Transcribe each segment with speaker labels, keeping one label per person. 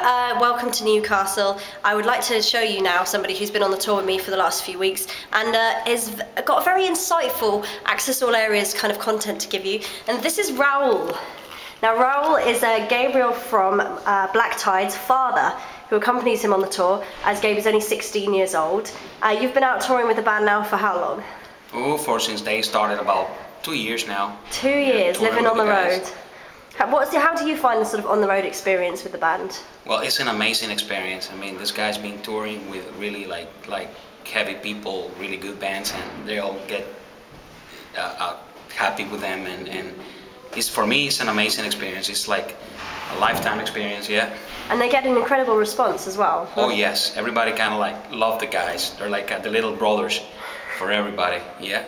Speaker 1: welcome to Newcastle. I would like to show you now somebody who's been on the tour with me for the last few weeks and has got a very insightful access all areas kind of content to give you. And this is Raul. Now Raul is Gabriel from Black Tide's father, who accompanies him on the tour, as Gabe is only 16 years old. You've been out touring with the band now for how long?
Speaker 2: Oh, since they started about 2 years now.
Speaker 1: 2 years, living on the road. How do you find the sort of on-the-road experience with the band?
Speaker 2: Well, it's an amazing experience. I mean, this guy's been touring with really like heavy people, really good bands, and they all get happy with them. And for me, it's an amazing experience. It's like a lifetime experience, yeah.
Speaker 1: And they get an incredible response as well.
Speaker 2: Oh yes, everybody kind of like love the guys. They're like the little brothers for everybody, yeah.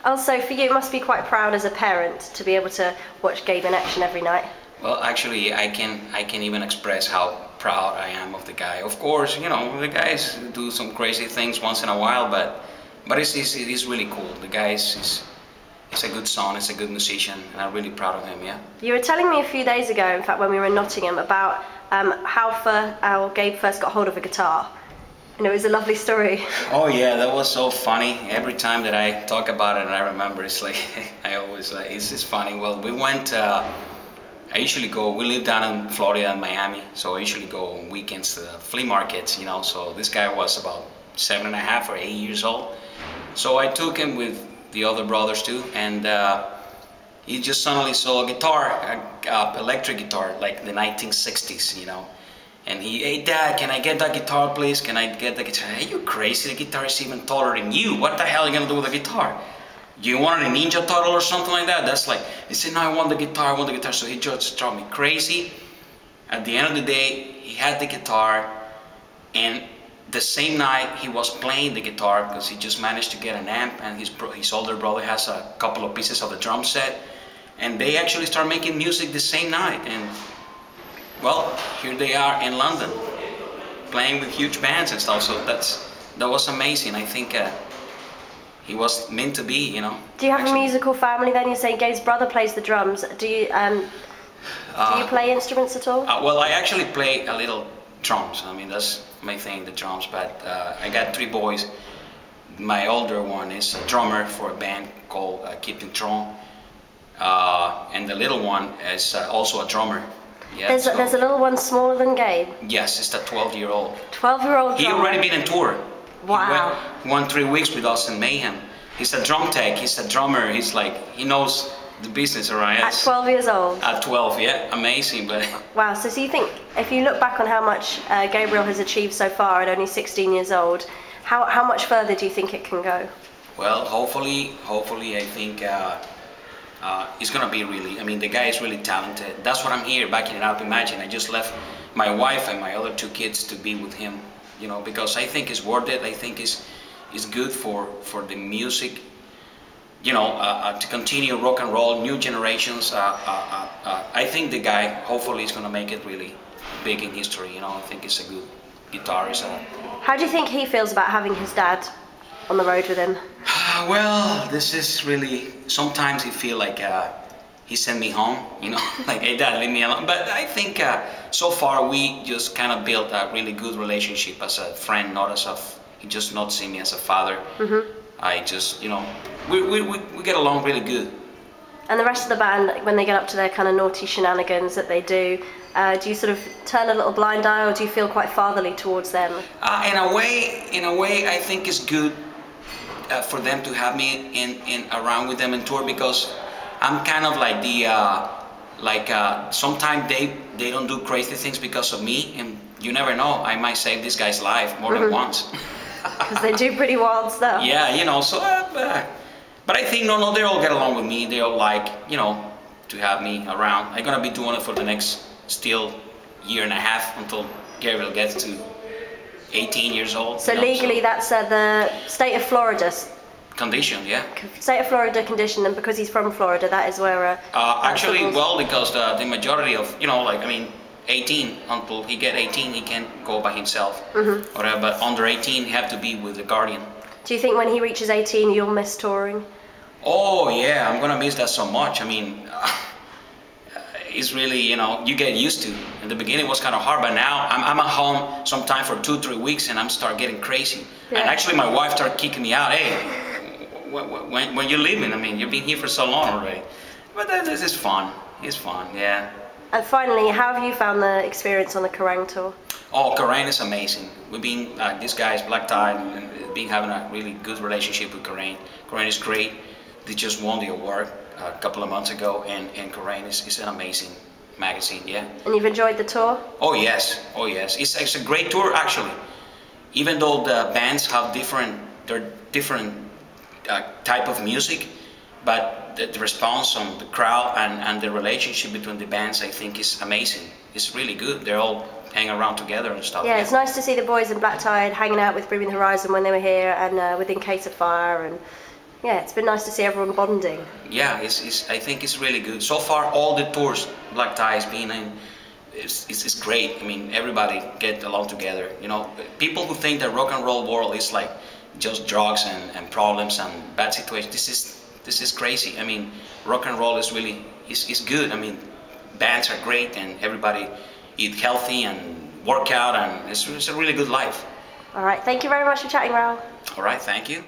Speaker 1: Also, for you, it must be quite proud as a parent to be able to watch Gabe in action every night.
Speaker 2: Well, actually, I can even express how proud I am of the guy. Of course, you know, the guys do some crazy things once in a while, but it is really cool. The guy is a good son, he's a good musician, and I'm really proud of him, yeah. You
Speaker 1: were telling me a few days ago, in fact, when we were in Nottingham, about how Gabe first got hold of a guitar. And it was a lovely story.
Speaker 2: Oh yeah, that was so funny. Every time that I talk about it and I remember, it's like, I always like, it's funny. Well, we went, I usually go, we live down in Florida and Miami, so I usually go on weekends to the flea markets, you know, so this guy was about 7.5 or 8 years old. So I took him with the other brothers too, and he just suddenly saw a guitar, a electric guitar, like the 1960s, you know. And hey Dad, can I get that guitar please? Can I get the guitar? Hey, you crazy, the guitar is even taller than you. What the hell are you gonna do with the guitar? You want a Ninja Turtle or something like that? That's like, he said, no, I want the guitar, I want the guitar. So he just drove me crazy. At the end of the day, he had the guitar, and the same night he was playing the guitar because he just managed to get an amp, and his older brother has a couple of pieces of the drum set, and they actually start making music the same night. And well, here they are in London, playing with huge bands and stuff. So that was amazing. I think he was meant to be, you know.
Speaker 1: Do you have a musical family then? You're saying Gabe's brother plays the drums. Do you play instruments at all?
Speaker 2: Well, I actually play a little drums. I mean, that's my thing, the drums. But I got 3 boys. My older one is a drummer for a band called Keeping Tron, and the little one is also a drummer. Yeah,
Speaker 1: there's a little one smaller than Gabe?
Speaker 2: Yes, it's a 12-year-old.
Speaker 1: 12-year-old
Speaker 2: He already been on tour.
Speaker 1: Wow.
Speaker 2: He went 3 weeks with us in Mayhem. He's a drum tech, he's a drummer, he's like, he knows the business around.
Speaker 1: At 12 years old?
Speaker 2: At 12, yeah, amazing. But
Speaker 1: wow, so you think, if you look back on how much Gabriel has achieved so far at only 16 years old, how much further do you think it can go?
Speaker 2: Well, hopefully I think it's gonna be really, I mean, the guy is really talented. That's what I'm here backing it up. Imagine, I just left my wife and my other 2 kids to be with him, you know, because I think it's worth it. I think it's good for the music, you know, to continue rock and roll, new generations. I think the guy, hopefully, is gonna make it really big in history, you know. I think he's a good guitarist.
Speaker 1: How do you think he feels about having his dad on the road with him?
Speaker 2: Well, this is really, sometimes I feel like he sent me home, you know, like, hey Dad, leave me alone. But I think so far we just kind of built a really good relationship as a friend, not as he just not see me as a father. Mm-hmm. I just, you know, we get along really good.
Speaker 1: And the rest of the band, when they get up to their kind of naughty shenanigans that they do you sort of turn a little blind eye, or do you feel quite fatherly towards them? In a
Speaker 2: way, I think it's good for them to have me around with them in tour, because I'm kind of like sometimes they don't do crazy things because of me, and you never know, I might save this guy's life more than once.
Speaker 1: Because they do pretty wild stuff.
Speaker 2: Yeah, you know, so but I think no, they all get along with me. They all like, you know, to have me around. I'm gonna be doing it for the next still 1.5 years until Gabriel gets to 18 years old.
Speaker 1: So legally, so that's the state of Florida
Speaker 2: condition, yeah.
Speaker 1: State of Florida condition, and because he's from Florida, that is where.
Speaker 2: Actually, well, because the majority of, you know, like, I mean, 18, until he get 18, he can't go by himself. Mm-hmm. But under 18, he have to be with the guardian.
Speaker 1: Do you think when he reaches 18, you'll miss touring?
Speaker 2: Oh yeah, I'm gonna miss that so much. I mean, it's really, you know, you get used to. In the beginning it was kind of hard, but now I'm at home sometime for 2-3 weeks and I'm start getting crazy.
Speaker 1: Yeah.
Speaker 2: And actually my wife started kicking me out. Hey, when you're leaving, I mean, you've been here for so long already. But this is fun. It's fun, yeah.
Speaker 1: And finally, how have you found the experience on the Kerrang tour?
Speaker 2: Oh, Kerrang is amazing. We've been, this guy is black tie, and been having a really good relationship with Kerrang. Kerrang is great. They just won the award a couple of months ago, and Kerrang is an amazing magazine, yeah.
Speaker 1: And you've enjoyed the tour?
Speaker 2: Oh yes, oh yes. It's a great tour actually. Even though the bands have different type of music, but the response on the crowd and the relationship between the bands, I think, is amazing. It's really good. They're all hanging around together and stuff.
Speaker 1: Yeah, it's nice to see the boys in Black Tide hanging out with Bring Me the Horizon when they were here, and with In Case of Fire, and yeah, it's been nice to see everyone bonding.
Speaker 2: Yeah, I think it's really good. So far, all the tours Black Tie has been in, it's great. I mean, everybody get along together. You know, people who think that rock and roll world is like just drugs and problems and bad situations, this is crazy. I mean, rock and roll is really is good. I mean, bands are great and everybody eat healthy and work out, and it's a really good life.
Speaker 1: All right, thank you very much for chatting, Raul.
Speaker 2: All right, thank you.